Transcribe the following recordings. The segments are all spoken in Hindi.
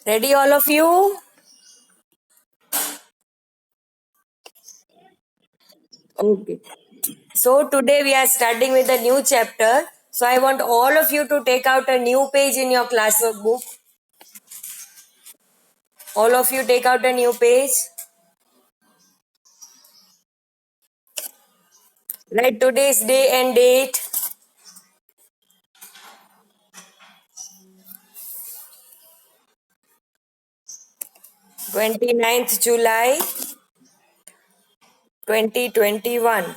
Ready, all of you? Okay. So today we are starting with a new chapter. So I want all of you to take out a new page in your classwork book. All of you take out a new page. Write today's day and date. 29th July 2021.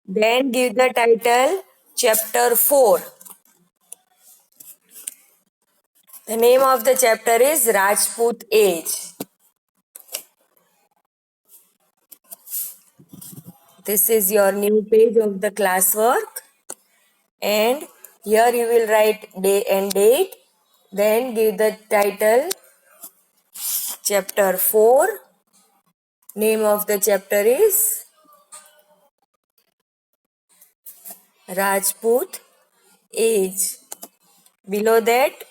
Then give the title Chapter 4. The name of the chapter is Rajput Age. This is your new page of the classwork. And here you will write day and date. Then give the title Chapter 4. Name of the chapter is Rajput Age. Below that,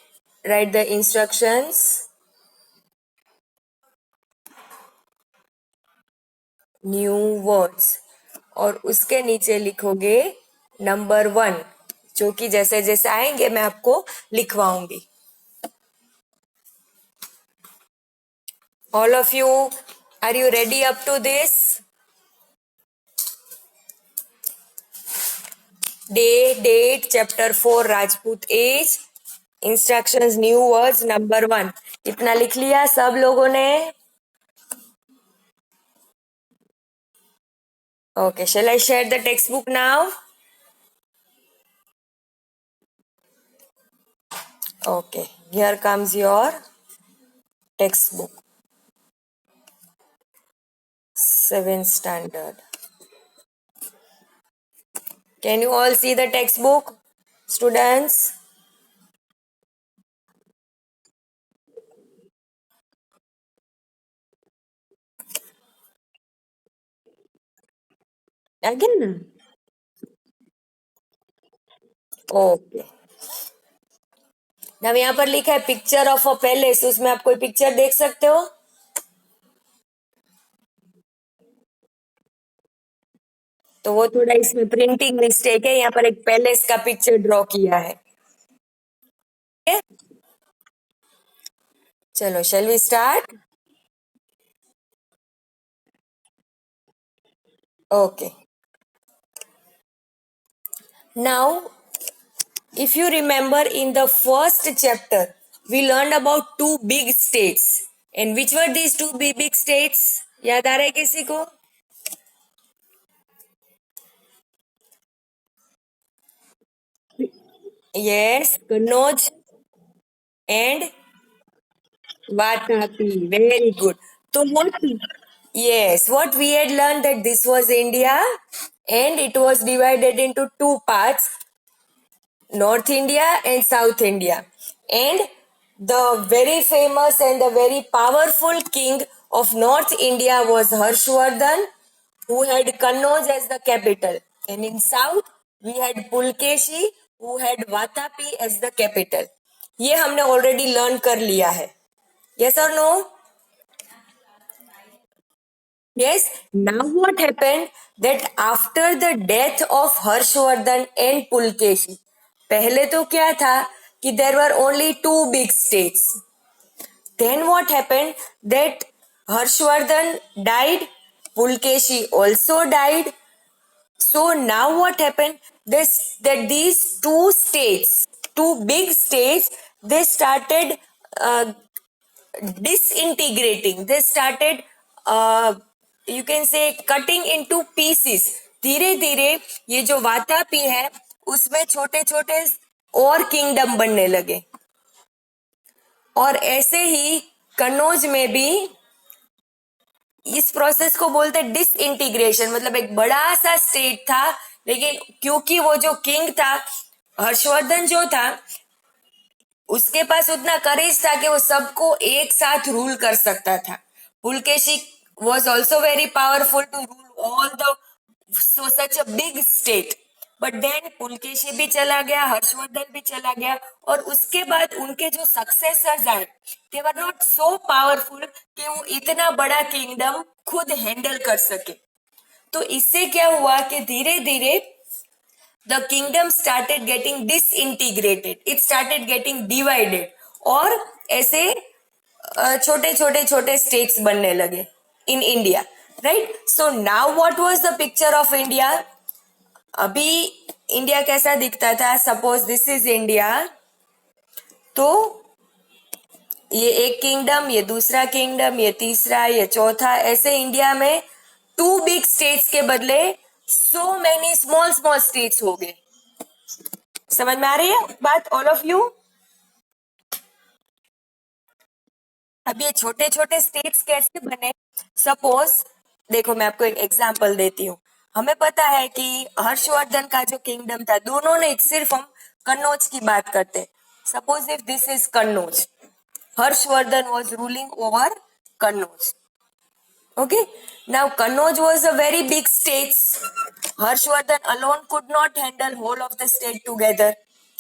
write the instructions, new words. और उसके नीचे लिखोगे नंबर 1, जो कि जैसे जैसे आएंगे मैं आपको लिखवाऊंगी. All of you, are you ready up to this? Day, date, chapter 4, Rajput Age. Instructions, new words, number 1. इतना लिख लिया सब लोगों ने? Okay, shall I share the textbook now? Okay, here comes your textbook. 7th standard. Can you all see the textbook, students? Again? Okay. अब यहाँ पर लिखा है पिक्चर ऑफ अ पैलेस. उसमें आप कोई पिक्चर देख सकते हो? तो वो थोड़ा इसमें प्रिंटिंग मिस्टेक है. यहाँ पर एक पैलेस का पिक्चर ड्रॉ किया है. चलो, shall we start? Okay. Now, if you remember in the first chapter, we learned about two big states. And which were these two big states? याद आ रहा है किसी को? Yes, Kannauj and Vatapi. Very good. So what we had learned that this was India and it was divided into two parts, North India and South India. And the very famous and the very powerful king of North India was Harshvardhan, who had Kannauj as the capital. And in South, we had Pulkeshi, who had Vatapi as the capital. ये हमने already learn कर लिया है. Yes or no? Yes. Now what happened that after the death of Harshvardhan and Pulkeshi, पहले तो क्या था कि there were only two big states. Then what happened that Harshvardhan died, Pulkeshi also died. So now what happened that these two states, two big states, they started uh, disintegrating. They started, you can say, cutting into pieces. धीरे धीरे ये जो वातापी है उसमें छोटे छोटे और किंगडम बनने लगे. और ऐसे ही कन्नौज में भी इस प्रोसेस को बोलते हैं डिसइंटीग्रेशन. मतलब एक बड़ा सा स्टेट था, लेकिन क्योंकि वो जो किंग था हर्षवर्धन जो था, उसके पास उतना करेज था कि वो सबको एक साथ रूल कर सकता था. Pulakeshi was also very powerful to rule all the so such a big state. But then Pulakeshi भी चला गया, हर्षवर्धन भी चला गया, और उसके बाद उनके जो सक्सेसर्स आए दे वर नॉट सो पावरफुल कि वो इतना बड़ा किंगडम खुद हैंडल कर सके। तो इससे क्या हुआ कि धीरे धीरे the kingdom started getting disintegrated, it started getting divided, और ऐसे छोटे छोटे छोटे स्टेट्स बनने लगे in India, right. So now what was the picture of India? अभी इंडिया कैसा दिखता था? सपोज दिस इज इंडिया, तो ये एक किंगडम, ये दूसरा किंगडम, ये तीसरा, ये चौथा, ऐसे इंडिया में टू बिग स्टेट्स के बदले so many small small states हो गए। समझ में आ रही है बात ऑल ऑफ यू? अब ये छोटे छोटे स्टेट्स कैसे बने? सपोज देखो, मैं आपको एक एग्जांपल देती हूँ। हमें पता है कि हर्षवर्धन का जो किंगडम था, दोनों ने, सिर्फ हम कन्नौज की बात करते हैं। Suppose if this is Kannauj, Harshvardhan was ruling over Kannauj. Okay, now Kannauj was a very big state. Harshvardhan alone could not handle whole of the state together,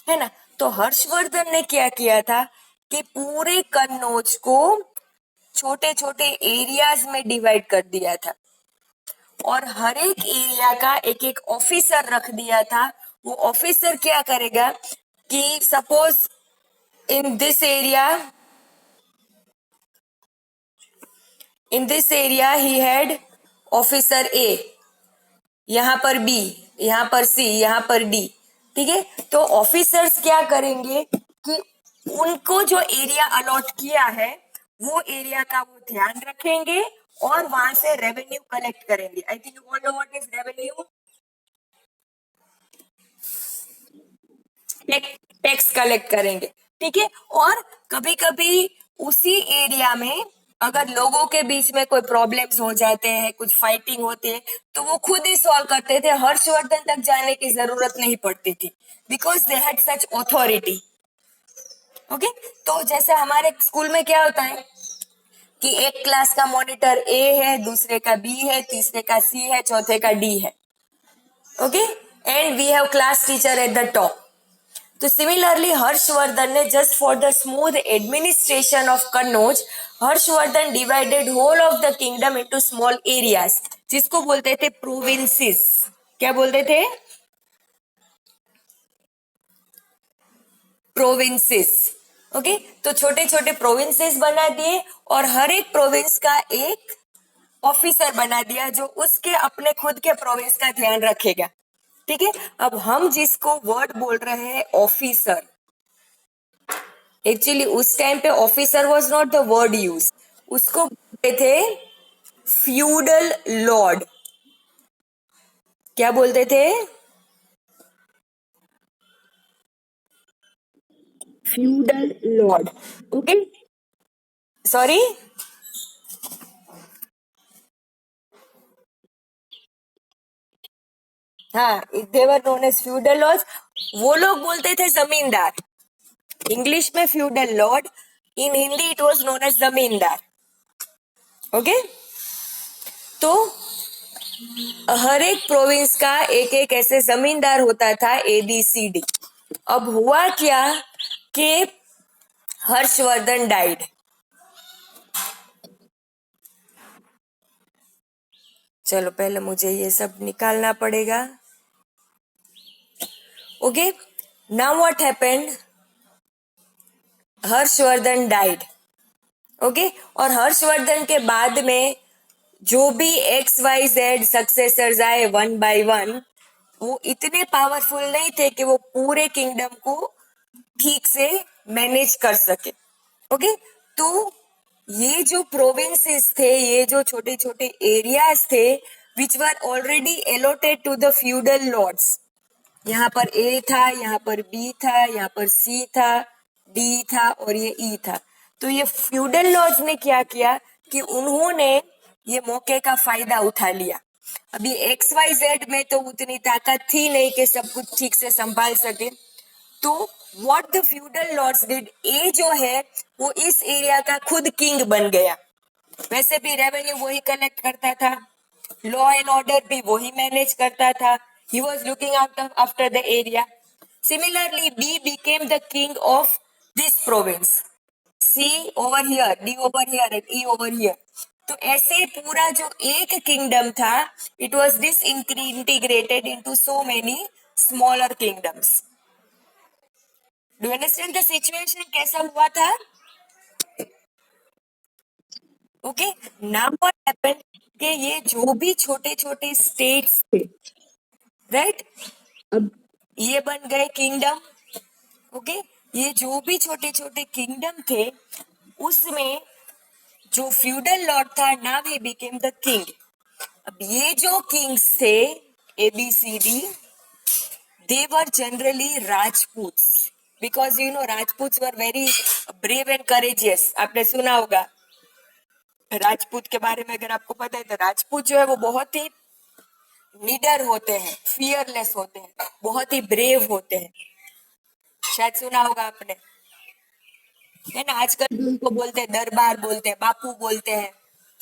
है ना। तो हर्षवर्धन ने क्या किया था कि पूरे कन्नौज को छोटे छोटे एरियाज में डिवाइड कर दिया था, और हर एक एरिया का एक एक ऑफिसर रख दिया था। वो ऑफिसर क्या करेगा कि suppose in this area, in this area he had officer A, यहाँ पर बी, यहाँ पर सी, यहाँ पर डी, ठीक है। तो ऑफिसर्स क्या करेंगे कि उनको जो एरिया अलॉट किया है वो एरिया का वो ध्यान रखेंगे और वहां से रेवेन्यू कलेक्ट करेंगे। I think you all know what is revenue. Tax collect करेंगे, ठीक है। और कभी कभी उसी एरिया में अगर लोगों के बीच में कोई प्रॉब्लम्स हो जाते हैं, कुछ फाइटिंग होती है, तो वो खुद ही सॉल्व करते थे, हर्षवर्धन तक जाने की जरूरत नहीं पड़ती थी, because they had such authority. Okay, तो जैसे हमारे स्कूल में क्या होता है कि एक क्लास का मॉनिटर ए है, दूसरे का बी है, तीसरे का सी है, चौथे का डी है। Okay, and we have class teacher at the top. तो सिमिलरली हर्षवर्धन ने just for the smooth administration of Kannauj, Harshavardhana divided whole of the kingdom into small areas, जिसको बोलते थे प्रोविंसेस। क्या बोलते थे? प्रोविंसेस। ओके, तो छोटे छोटे प्रोविंसेस बना दिए और हर एक प्रोविंस का एक ऑफिसर बना दिया जो उसके अपने खुद के प्रोविंस का ध्यान रखेगा, ठीक है। अब हम जिसको वर्ड बोल रहे हैं ऑफिसर, एक्चुअली उस टाइम पे officer was not the word use, उसको बोलते थे फ्यूडल लॉर्ड। क्या बोलते थे? Feudal Lord. ओके, सॉरी, हाँ, they were known as feudal lords. वो लोग बोलते थे जमींदार। इंग्लिश में feudal lord, in Hindi it was known as zamindar. Okay, तो हर एक प्रोविंस का एक एक ऐसे जमींदार होता था, ABCD। अब हुआ क्या कि हर्षवर्धन डाइड। चलो पहले मुझे ये सब निकालना पड़ेगा। Okay, now what happened? Harshvardhan died. Okay, और हर्षवर्धन के बाद में जो भी XYZ सक्सेसर्स आए वन बाय वन, वो इतने पावरफुल नहीं थे कि वो पूरे किंगडम को ठीक से मैनेज कर सके। ओके, तो ये जो प्रोविंसेस थे, ये जो छोटे छोटे एरियाज थे, which were already allotted to the feudal lords, यहाँ पर ए था, यहाँ पर बी था, यहाँ पर सी था, डी था और ये ई था। तो ये फ्यूडल लॉर्ड्स ने क्या किया कि उन्होंने ये मौके का फायदा उठा लिया। अभी XYZ में तो उतनी ताकत थी नहीं कि सब कुछ ठीक से संभाल सके। तो what the feudal lords did, uh जो है वो इस एरिया का खुद किंग बन गया। वैसे भी रेवेन्यू वही कलेक्ट करता था, लॉ एंड ऑर्डर भी वही मैनेज करता था, He was looking after the area. Similarly, B became the king of this province. C over here, D over here and E over here. तो ऐसे पूरा जो एक किंगडम था, it was disintegrated into so many smaller kingdoms. Do you understand the situation? कैसा हुआ था? ओके, नाउ व्हाट हैपेंड कि ये जो भी छोटे छोटे स्टेट्स थे, राइट, अब ये बन गए किंगडम. ओके, ये जो भी छोटे छोटे किंगडम थे उसमें जो फ्यूडल लॉर्ड था, now he became the king. अब ये जो किंग्स थे, ABCD, they were generally Rajputs, because you know Rajputs were very brave and courageous. आपने सुना होगा राजपूत के बारे में. अगर आपको पता है तो राजपूत जो है वो बहुत ही निडर होते हैं, फियरलेस होते हैं, बहुत ही ब्रेव होते हैं. शायद सुना होगा आपने, है ना. आजकल भी उनको बोलते हैं दरबार, बोलते हैं बापू, बोलते हैं,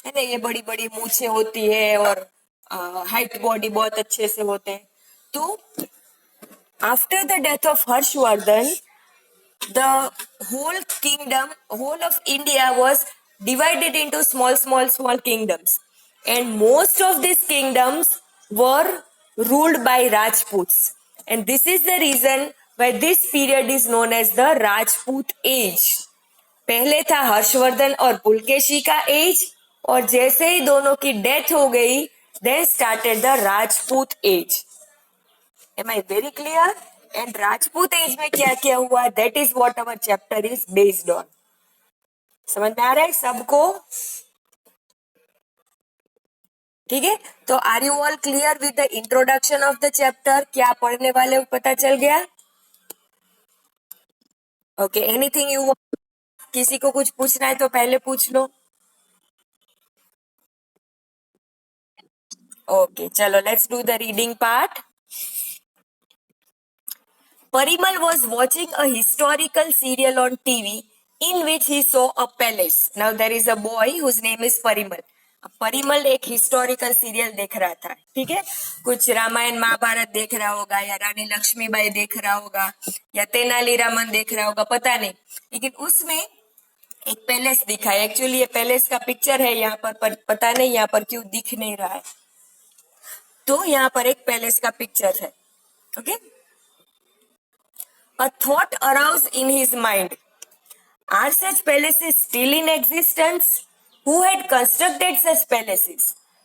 है ना. ये बड़ी बड़ी मूछें होती है और हाइट बॉडी बहुत अच्छे से होते हैं. तो after the death of Harshvardhan, the whole kingdom, whole of India was divided into small kingdoms, and most of these kingdoms were ruled by Rajputs, and this is the reason why this period is known as the Rajput age. पहले था हर्षवर्धन और पुलकेशी का एज, और जैसे ही दोनों की डेथ हो गई, then started the Rajput age. Am I very clear? And Rajput age में क्या क्या हुआ, that is what our chapter is based on. समझ में आ रहा है सबको? ठीक है, तो are you all clear with the introduction of the chapter? क्या पढ़ने वाले हो पता चल गया? ओके, एनीथिंग यू, किसी को कुछ पूछना है तो पहले पूछ लो. ओके, चलो let's do the reading part. Parimal was watching a historical serial on TV in which he saw a palace. Now there is a boy whose name is Parimal. Parimal एक हिस्टोरिकल सीरियल देख रहा था, ठीक है. कुछ रामायण महाभारत देख रहा होगा, या रानी लक्ष्मीबाई देख रहा होगा, या तेनाली रामन देख रहा होगा, पता नहीं. लेकिन उसमें एक पैलेस दिखा है. एक्चुअली ये पैलेस का पिक्चर है यहाँ पर पता नहीं यहाँ पर क्यों दिख नहीं रहा है. तो यहाँ पर एक पैलेस का पिक्चर है. Okay, a thought arose in his mind. Are such palaces still in existence? Who had constructed such palaces?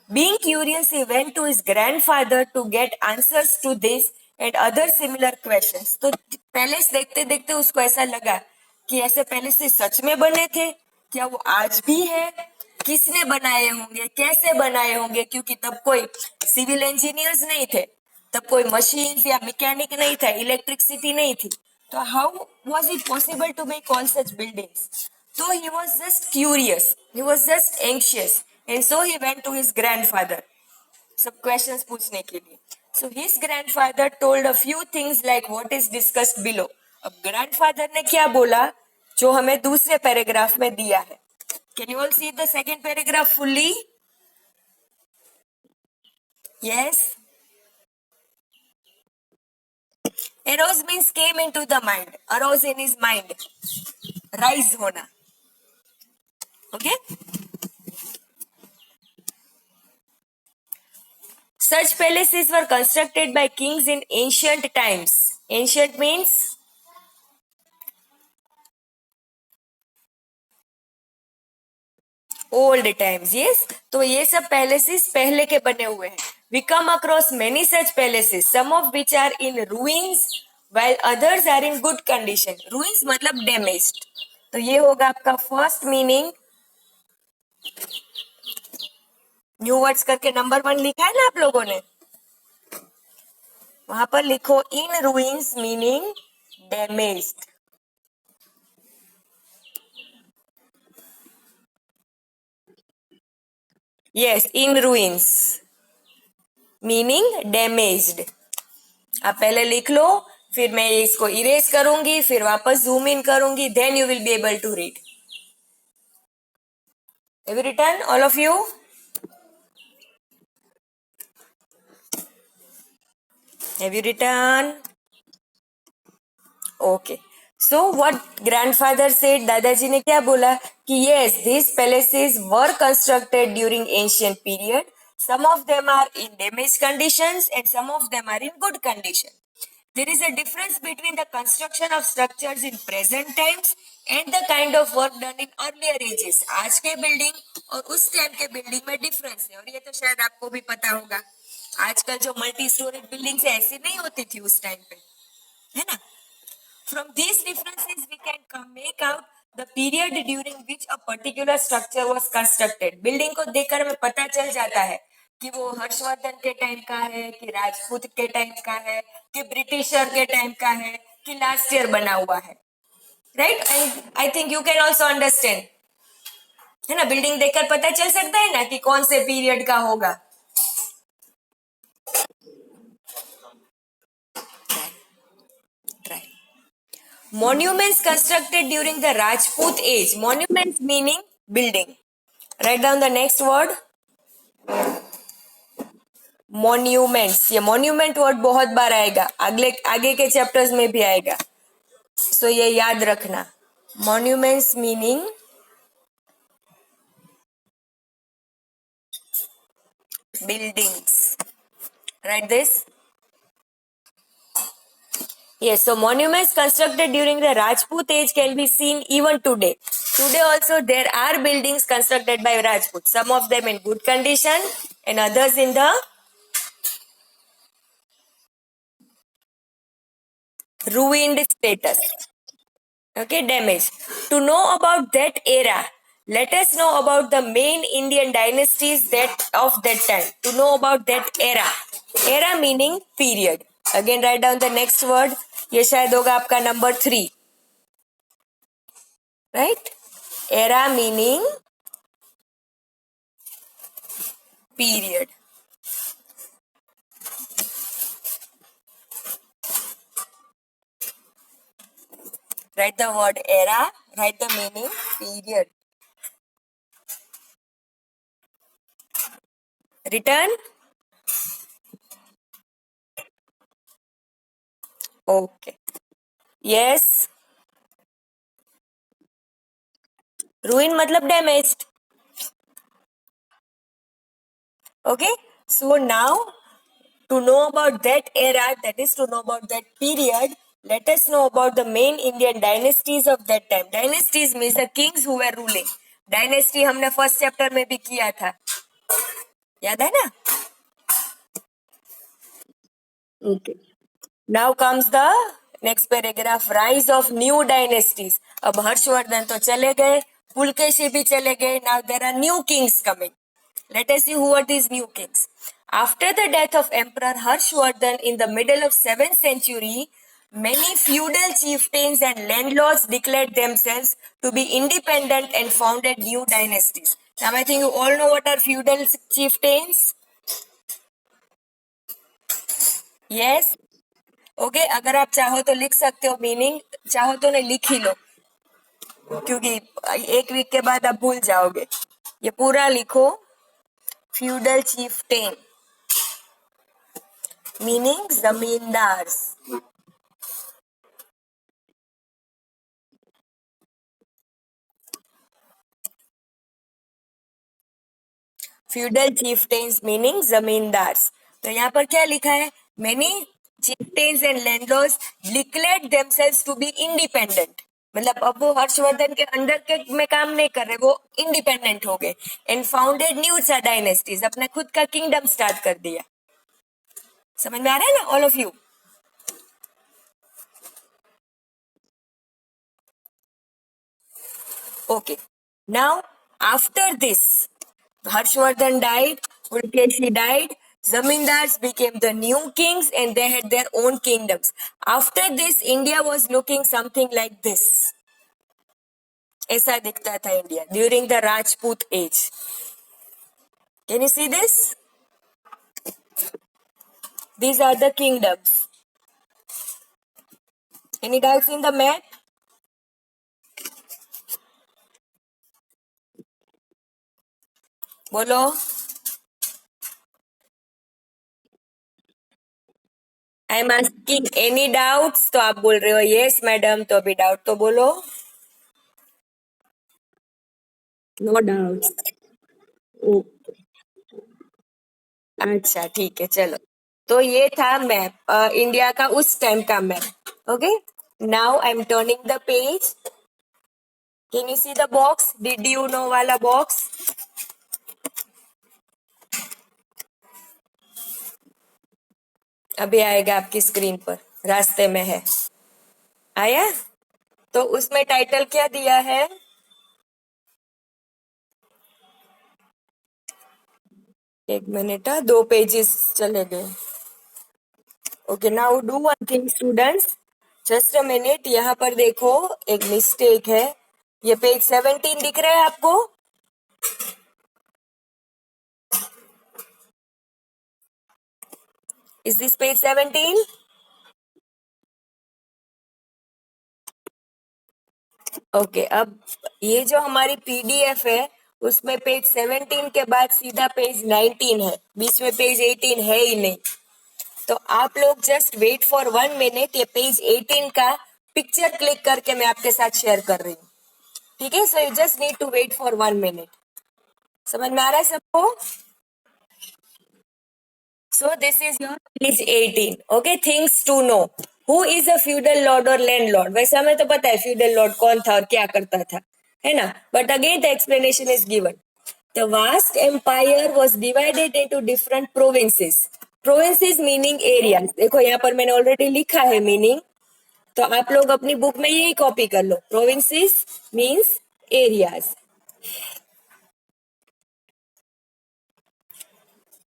Being curious, he went to his grandfather to get answers to this and other similar questions. तो पैलेस देखते देखते उसको ऐसा लगा कि ऐसे पैलेसेस सच में बने थे क्या, वो आज भी है, किसने बनाए होंगे, कैसे बनाए होंगे, क्योंकि तब कोई सिविल इंजीनियर्स नहीं थे, तब कोई मशीन या मैकेनिक नहीं था, इलेक्ट्रिसिटी नहीं थी. तो how was it possible to make all such buildings? So he was just curious, he was just anxious, and so he went to his grandfather सब questions पूछने के लिए. So his grandfather told a few things like what is discussed below. अब grandfather ने क्या बोला जो हमें दूसरे पैराग्राफ में दिया है. Can you all see the second paragraph fully? Yes. Arose means came into the mind. Arose in his mind. Rise होना. Okay. Such palaces were constructed by kings in ancient times. Ancient means old times. Yes. तो ये सब palaces पहले के बने हुए हैं. We come across many such palaces, some of which are in ruins, while others are in good condition. Ruins मतलब damaged. तो ये होगा आपका फर्स्ट मीनिंग. न्यू वर्ड्स करके नंबर 1 लिखा है ना आप लोगों ने, वहां पर लिखो इन रूइंस मीनिंग डैमेज्ड. यस, इन रूइंस मीनिंग डैमेज्ड. आप पहले लिख लो, फिर मैं इसको इरेज करूंगी, फिर वापस जूम इन करूंगी, then you will be able to read. Have you written all of you? Have you written? Okay. So what grandfather said, दादाजी ने क्या बोला कि yes, these palaces were constructed during ancient period. Some of them are in damaged conditions and some of them are in good condition. There is a difference between the construction of structures in present times and the kind of work done in earlier ages. आज के बिल्डिंग और उस टाइम के बिल्डिंग में डिफरेंस है और ये तो शायद आपको भी पता होगा. आजकल जो मल्टी स्टोरेज बिल्डिंग्स है ऐसी नहीं होती थी उस टाइम पे, है ना. From these differences, we can make out the period during which a particular structure was constructed. Building को देखकर हमें पता चल जाता है कि वो हर्षवर्धन के टाइम का है, कि राजपूत के टाइम का है, कि ब्रिटिशर के टाइम का है, कि लास्ट ईयर बना हुआ है. Right? I think you can also understand. है ना, बिल्डिंग देखकर पता चल सकता है ना कि कौन से पीरियड का होगा. Try. Monuments constructed during the Rajput age. Monuments meaning building. Write down the next word. Monuments. ये monument word बहुत बार आएगा, अगले आगे के चैप्टर्स में भी आएगा. So ये याद रखना. Monuments meaning buildings. Write this. Yes, so monuments constructed during the Rajput age can be seen even today. Today also there are buildings constructed by Rajput. Some of them in good condition and others in the ruined status. Okay, damage. To know about that era, let us know about the main Indian dynasties that of that time. To know about that era. Era meaning period. Again, write down the next word. ये शायद होगा आपका number 3. Right? Era meaning period. Write the word era. Write the meaning period. Written? Okay. Yes. Ruin मतलब damaged. Okay. So now to know about that era, that is to know about that period, let us know about the main Indian dynasties of that time. Dynasties means the kings who were ruling. Dynasty हमने फर्स्ट चैप्टर में भी किया था, याद है ना? Okay. Now comes the next paragraph. Rise of new dynasties. अब हर्षवर्धन तो चले गए, पुलकेशी भी चले गए. Now there are new kings coming. Let us see who are these new kings. After the death of Emperor Harshvardhan in the middle of 7th century, many feudal chieftains and landlords declared themselves to be independent and founded new dynasties. Now I think you all know what are feudal chieftains. Yes. Okay अगर आप चाहो तो लिख सकते हो मीनिंग, चाहो तो नहीं लिख ही लो क्योंकि एक वीक के बाद आप भूल जाओगे. ये पूरा लिखो. फ्यूडल चीफटेन मीनिंग जमींदार. फ्यूडल चीफटेन्स मीनिंग जमींदार. तो यहाँ पर क्या लिखा है? Many chieftains and landlords declared themselves to be independent. मतलब अब वो हर्षवर्धन के अंडर के में काम नहीं कर रहे, वो इंडिपेंडेंट हो गए. एंड फाउंडेड न्यू डायनेस्टीज, अपने खुद का किंगडम स्टार्ट कर दिया. समझ में आ रहा है ना all of you? Okay. Now, after this, Harshvardhan died, Pulkeshi died, Zamindars became the new kings and they had their own kingdoms. After this, India was looking something like this. ऐसा दिखता था India during the Rajput age. Can you see this? These are the kingdoms. Any doubts in the map? बोलो. I am asking any doubts, तो आप बोल रहे हो यस मैडम, तो अभी डाउट तो बोलो। No doubts. अच्छा ठीक है चलो। तो ये था मैप, इंडिया का उस टाइम का map. Okay, now I am turning the page. Can you see the box, did you know वाला बॉक्स? अभी आएगा आपकी स्क्रीन पर, रास्ते में है। आया? तो उसमें टाइटल क्या दिया है? एक मिनट, 2 पेजेस चले गए। Okay, now do one thing students, just a minute. यहाँ पर देखो, एक मिस्टेक है। ये पेज 17 दिख रहा है आपको? Is this page 17? ओके, अब ये जो हमारी पीडीएफ है, उसमें पेज 17 के बाद सीधा पेज 19 है, बीच में पेज 18 है ही नहीं। तो आप लोग जस्ट वेट फॉर 1 मिनट, ये पेज 18 का पिक्चर क्लिक करके मैं आपके साथ शेयर कर रही हूँ। ठीक है, so you just need to wait for 1 minute. समझ में आ रहा है सबको? So this is your page 18. Okay, things to know. Who is a feudal lord or landlord? वैसे हमें तो पता है feudal lord कौन था और क्या करता था, है ना? But again the explanation is given. The vast empire was divided into different provinces. Provinces meaning areas. देखो यहाँ पर मैंने already लिखा है meaning, तो आप लोग अपनी बुक में यही कॉपी कर लो. Provinces means areas.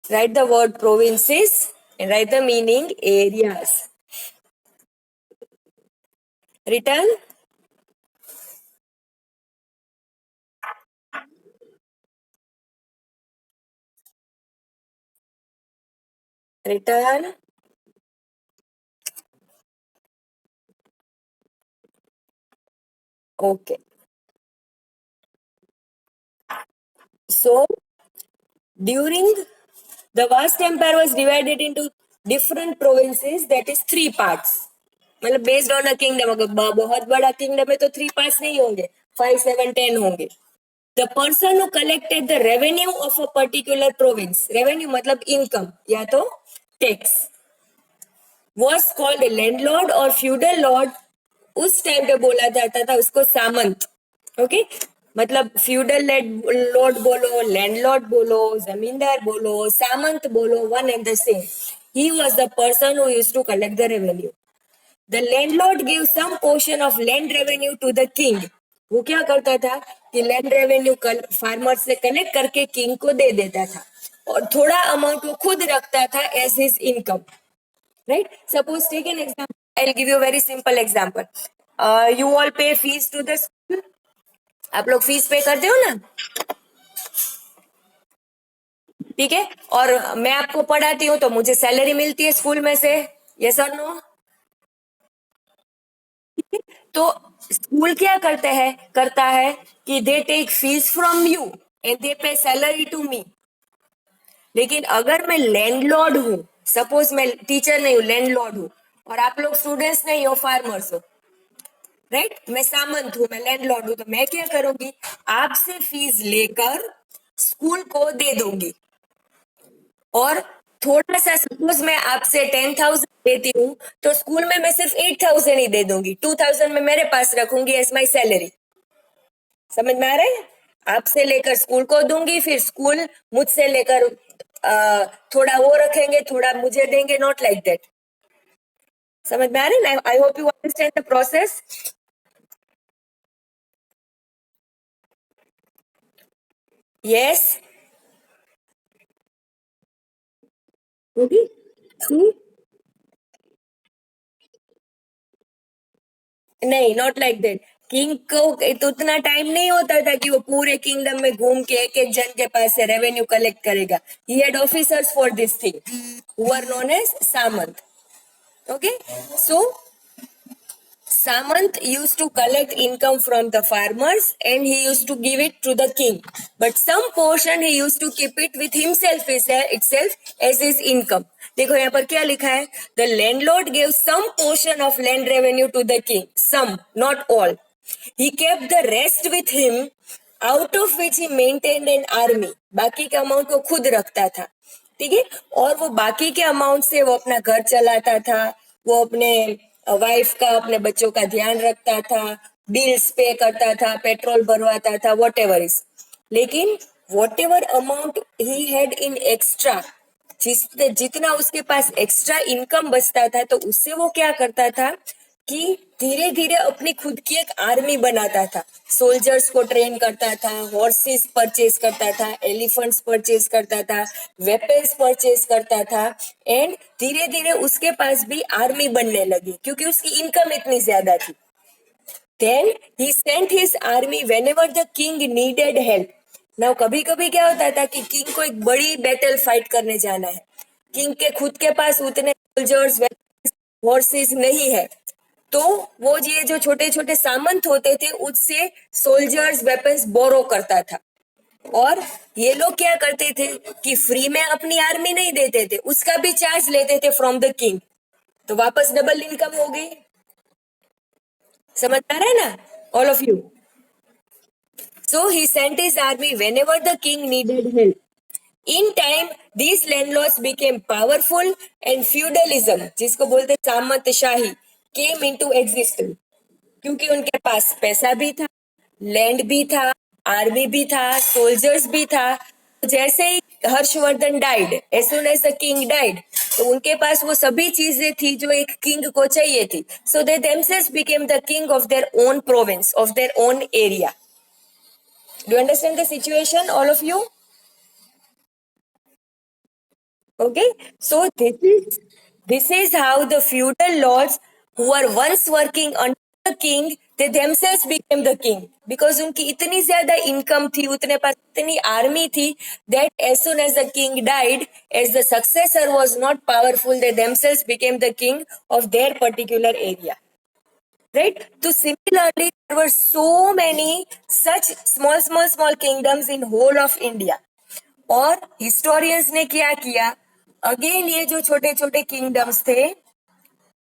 Write the word provinces and write the meaning areas. Written? Written? Okay. So, during the vast empire was divided into different provinces, that is 3 parts. मतलब बेस्ड ऑन अ किंगडम, अगर बहुत बड़ा किंगडम है तो 3 parts नहीं होंगे, 5, 7, 10 होंगे. The person who collected the revenue of a particular province, revenue मतलब इनकम या तो टैक्स, वॉज कॉल्ड लैंडलॉर्ड और फ्यूडल लॉर्ड. उस टाइम पे बोला जाता था उसको सामंत. ओके, मतलब फ्यूडल लॉर्ड बोलो, लैंडलॉर्ड बोलो, जमींदार बोलो, सामंत बोलो, one and the same. He was the person who used to collect the revenue. The landlord give some portion of land revenue to the king. वो क्या करता था कि लैंड रेवेन्यू फार्मर से कलेक्ट करके किंग को दे देता था, और थोड़ा अमाउंट वो खुद रखता था as his income. Right? Suppose take an example. I'll give you a very simple example. You all pay fees to the school. आप लोग फीस पे करते हो ना? ठीक है, और मैं आपको पढ़ाती हूँ तो मुझे सैलरी मिलती है स्कूल में से. यस और नो? तो स्कूल क्या करता है कि they take fees from you and they pay salary to me. लेकिन अगर मैं लैंडलॉर्ड हूँ, सपोज मैं टीचर नहीं हूँ, लैंडलॉर्ड हूँ, और आप लोग स्टूडेंट्स नहीं हो, फार्मर्स हो, राइट? मैं सामंत हूं, मैं लैंडलॉर्ड हूं, तो मैं क्या करूंगी, आपसे फीस लेकर स्कूल को दे दूंगी. और थोड़ा सा, सपोज मैं आपसे 10,000 देती हूँ, तो स्कूल में मैं सिर्फ 8,000 ही दे दूंगी, 2,000 में मेरे पास रखूंगी एज माई सैलरी. समझ में आ रहा है? आपसे लेकर स्कूल को दूंगी, फिर स्कूल मुझसे लेकर थोड़ा वो रखेंगे, थोड़ा मुझे देंगे, नॉट लाइक दैट. समझ में आ रहा है? I hope you understand the process. Yes. Okay, नहीं, नॉट लाइक दैट. किंग को तो उतना टाइम नहीं होता था कि वो पूरे किंगडम में घूम के एक एक जन के पास से रेवेन्यू कलेक्ट करेगा. He had officers for this thing who were known as सामंत. Okay, so Samant used to collect income from the farmers and he used to give it to the king. But some portion he used to keep it with himself itself as his income. देखो यहाँ पर क्या लिखा है, the landlord gave some portion of land revenue to the king, some not all, he kept the rest with him, out of which he maintained an army, बाकी का अमाउंट वो खुद रखता था, ठीक है, और वो बाकी के अमाउंट से वो अपना घर चलाता था, वो अपने वाइफ का, अपने बच्चों का ध्यान रखता था, बिल्स पे करता था, पेट्रोल भरवाता था, वॉट एवर इज, लेकिन what ever amount he had in extra, जितना उसके पास एक्स्ट्रा इनकम बचता था, तो उससे वो क्या करता था कि धीरे धीरे अपनी खुद की एक आर्मी बनाता था, सोल्जर्स को ट्रेन करता था, हॉर्सेस परचेज करता था, एलिफेंट्स परचेज करता था, वेपन्स परचेज करता था, एंड धीरे धीरे उसके पास भी आर्मी बनने लगी क्योंकि उसकी इनकम इतनी ज्यादा थी. Then he sent his army whenever the king needed help. Now कभी कभी क्या होता था कि किंग को एक बड़ी बैटल फाइट करने जाना है, किंग के खुद के पास उतने सोल्जर्स हॉर्सेस नहीं है, तो वो ये जो छोटे छोटे सामंत होते थे उससे सोल्जर्स वेपन्स बोरो करता था, और ये लोग क्या करते थे कि फ्री में अपनी आर्मी नहीं देते थे, उसका भी चार्ज लेते थे फ्रॉम द किंग, तो वापस डबल इनकम हो गई. समझ आ रहा है ना all of you? So he sent his army whenever the king needed help. In time, these landlords became powerful and feudalism, जिसको बोलते सामंतशाही, came into existence. क्योंकि उनके पास पैसा भी था, लैंड भी था, आर्मी भी था, सोल्जर्स भी था. जैसे ही Harshvardhan died, as soon as the king died, तो उनके पास वो सभी चीजें थी जो एक किंग को चाहिए थी. सो दे themselves became the king of their own province, of their own area. Do you understand the situation, all of you? Okay, so this is how the feudal lords who were once working under the king, they themselves became the king because उनकी इतनी ज्यादा इनकम थी, उतने पास इतनी आर्मी थी, that as soon as the king died, as the successor was not powerful, they themselves became the king of their particular area. Right? So similarly, there were so many such small kingdoms in whole of India. और historians ने क्या किया, अगेन ये जो छोटे छोटे किंगडम्स थे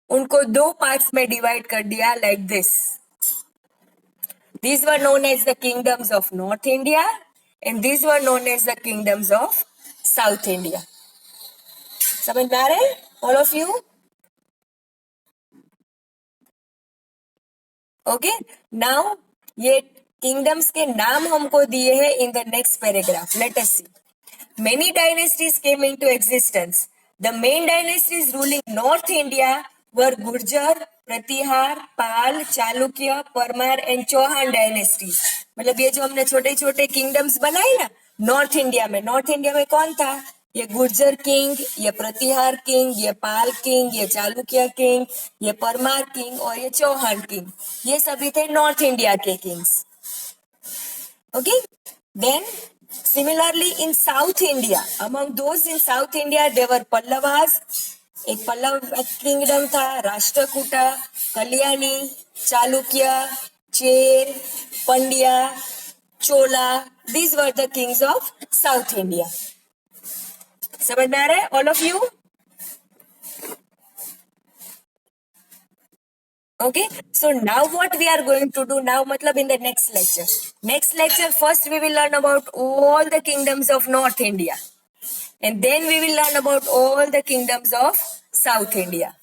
उनको दो पार्ट्स में डिवाइड कर दिया like this. These were known as the kingdoms of North India and these were known as the kingdoms of South India. समझ में आ रहा है all of you? Okay, now ये किंगडम्स के नाम हमको दिए हैं in the next paragraph. Let us see. Many dynasties came into existence. The main dynasties ruling North India were Gurjar, Pratihar, Pal, Chalukya, Parmar and Chauhan dynasties. मतलब ये जो हमने छोटे छोटे किंगडम्स बनाए ना नॉर्थ इंडिया में कौन था? ये गुर्जर किंग, ये प्रतिहार किंग, ये पाल किंग, ये चालुक्य किंग, ये परमार किंग और ये चौहान किंग, ये सभी थे नॉर्थ इंडिया के Kings. Okay, then similarly in South India, among those in South India there were Pallavas, एक पल्लव किंगडम था, Rashtrakuta, Kalyani, Chalukya, Chera, Pandya, Chola. These were the kings of South India. समझ में आ रहा है all of you? Okay, so now what we are going to do now, matlab in the next lecture first we will learn about all the kingdoms of North India and then we will learn about all the kingdoms of South India.